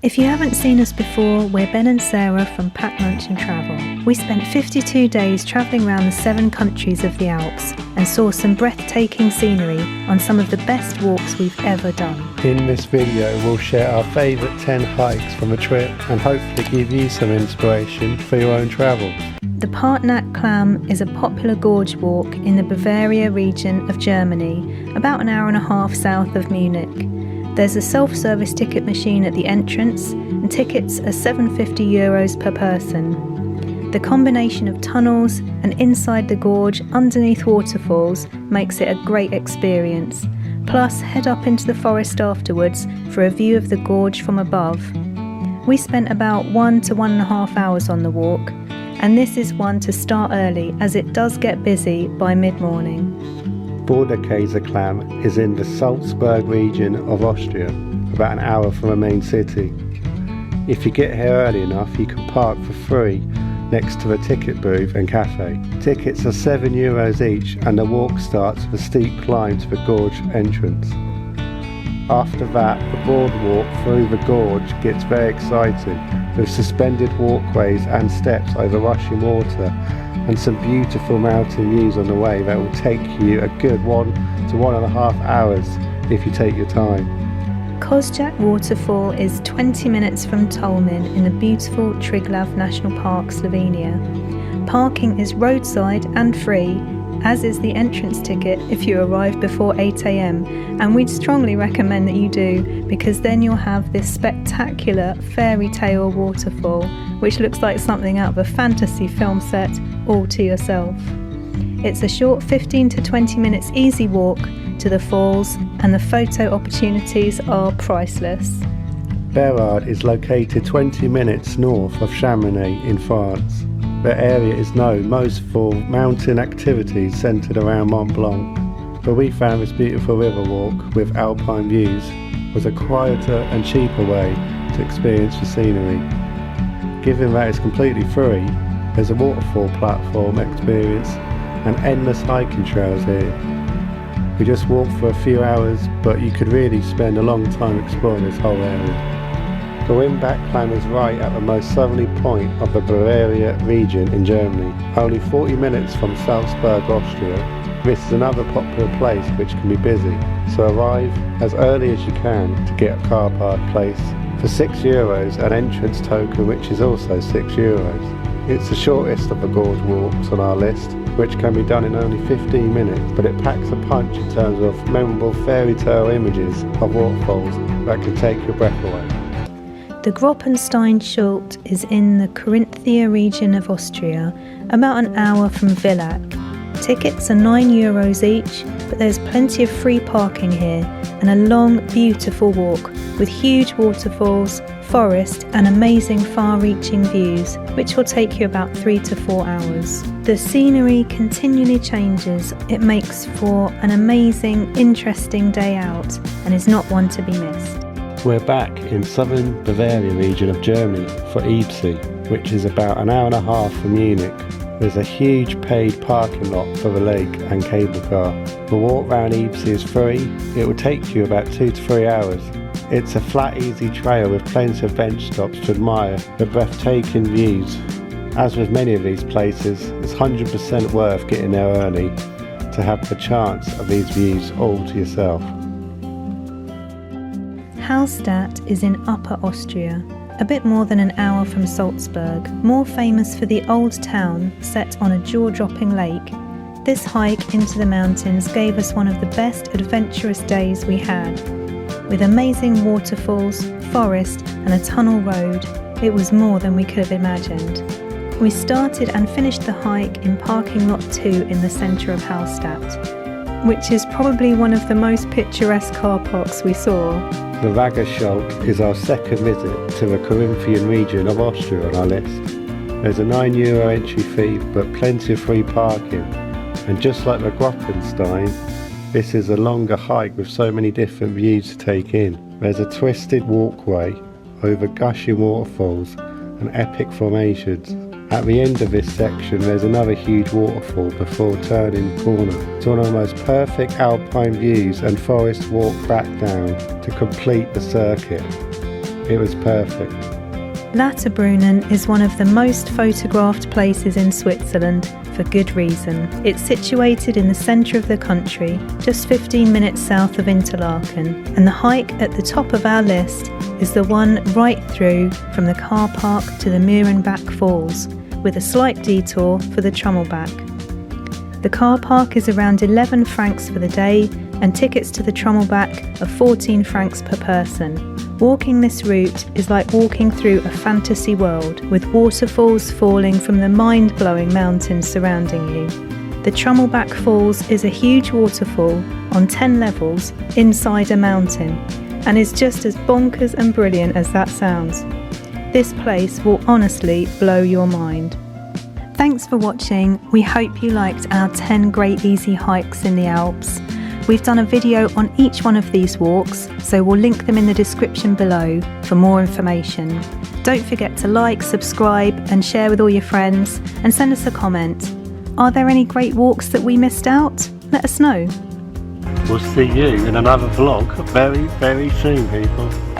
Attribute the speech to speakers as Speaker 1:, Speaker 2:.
Speaker 1: If you haven't seen us before, we're Ben and Sarah from Pack Lunch and Travel. We spent 52 days travelling around the 7 countries of the Alps and saw some breathtaking scenery on some of the best walks we've ever done.
Speaker 2: In this video we'll share our favourite 10 hikes from a trip and hopefully give you some inspiration for your own travels.
Speaker 1: The Partnack Clam is a popular gorge walk in the Bavaria region of Germany, about an hour and a half south of Munich. There's a self-service ticket machine at the entrance and tickets are €750 per person. The combination of tunnels and inside the gorge underneath waterfalls makes it a great experience. Plus, head up into the forest afterwards for a view of the gorge from above. We spent about 1 to 1.5 hours on the walk, and this is one to start early as it does get busy by mid-morning.
Speaker 2: Borderkäse Clam is in the Salzburg region of Austria, about an hour from the main city. If you get here early enough, you can park for free next to a ticket booth and cafe. Tickets are €7 each and the walk starts with a steep climb to the gorge entrance. After that, the boardwalk through the gorge gets very exciting, with suspended walkways and steps over rushing water and some beautiful mountain views on the way that will take you a good 1 to 1.5 hours if you take your time.
Speaker 1: Kozjak waterfall is 20 minutes from Tolmin in the beautiful Triglav National Park, Slovenia. Parking is roadside and free, as is the entrance ticket if you arrive before 8 AM, and we'd strongly recommend that you do, because then you'll have this spectacular fairy tale waterfall which looks like something out of a fantasy film set all to yourself. It's a short 15 to 20 minutes easy walk to the falls and the photo opportunities are priceless.
Speaker 2: Bérard is located 20 minutes north of Chamonix in France. The area is known most for mountain activities centred around Mont Blanc, but we found this beautiful river walk with alpine views was a quieter and cheaper way to experience the scenery. Given that it's completely free, there's a waterfall platform experience and endless hiking trails here. We just walked for a few hours, but you could really spend a long time exploring this whole area. The Windbach Clam is right at the most southerly point of the Bavaria region in Germany, only 40 minutes from Salzburg, Austria. This is another popular place which can be busy, so arrive as early as you can to get a car park place. For €6, an entrance token which is also €6. It's the shortest of the gorge walks on our list, which can be done in only 15 minutes, but it packs a punch in terms of memorable fairy tale images of waterfalls that can take your breath away.
Speaker 1: The Groppenstein Schult is in the Carinthia region of Austria, about an hour from Villach. Tickets are €9 each, but there's plenty of free parking here and a long, beautiful walk with huge waterfalls, forest and amazing far-reaching views, which will take you about 3 to 4 hours. The scenery continually changes. It makes for an amazing, interesting day out and is not one to be missed.
Speaker 2: We're back in southern Bavaria region of Germany for Alps, which is about an hour and a half from Munich. There's a huge paid parking lot for the lake and cable car. The walk round Alps is free. It will take you about 2 to 3 hours. It's a flat, easy trail with plenty of bench stops to admire the breathtaking views. As with many of these places, it's 100% worth getting there early to have the chance of these views all to yourself.
Speaker 1: Hallstatt is in Upper Austria, a bit more than an hour from Salzburg, more famous for the old town set on a jaw-dropping lake. This hike into the mountains gave us one of the best adventurous days we had. With amazing waterfalls, forest and a tunnel road, it was more than we could have imagined. We started and finished the hike in parking lot 2 in the centre of Hallstatt, which is probably one of the most picturesque car parks we saw.
Speaker 2: The Wagerschulk is our second visit to the Carinthian region of Austria on our list. There's a €9 entry fee but plenty of free parking, and just like the Groppenstein, this is a longer hike with so many different views to take in. There's a twisted walkway over gushing waterfalls and epic formations. At the end of this section there's another huge waterfall before turning corner to one of the most perfect alpine views and forest walk back down to complete the circuit. It was perfect.
Speaker 1: Lauterbrunnen is one of the most photographed places in Switzerland, for good reason. It's situated in the centre of the country, just 15 minutes south of Interlaken, and the hike at the top of our list is the one right through from the car park to the Murenbach Falls, with a slight detour for the Trommelbach. The car park is around 11 francs for the day, and tickets to the Trommelbach are 14 francs per person. Walking this route is like walking through a fantasy world, with waterfalls falling from the mind-blowing mountains surrounding you. The Trommelbach Falls is a huge waterfall on 10 levels inside a mountain, and is just as bonkers and brilliant as that sounds. This place will honestly blow your mind. Thanks for watching. We hope you liked our 10 great easy hikes in the Alps. We've done a video on each one of these walks, so we'll link them in the description below for more information. Don't forget to like, subscribe and share with all your friends, and send us a comment. Are there any great walks that we missed out? Let us know.
Speaker 2: We'll see you in another vlog very, very soon, people.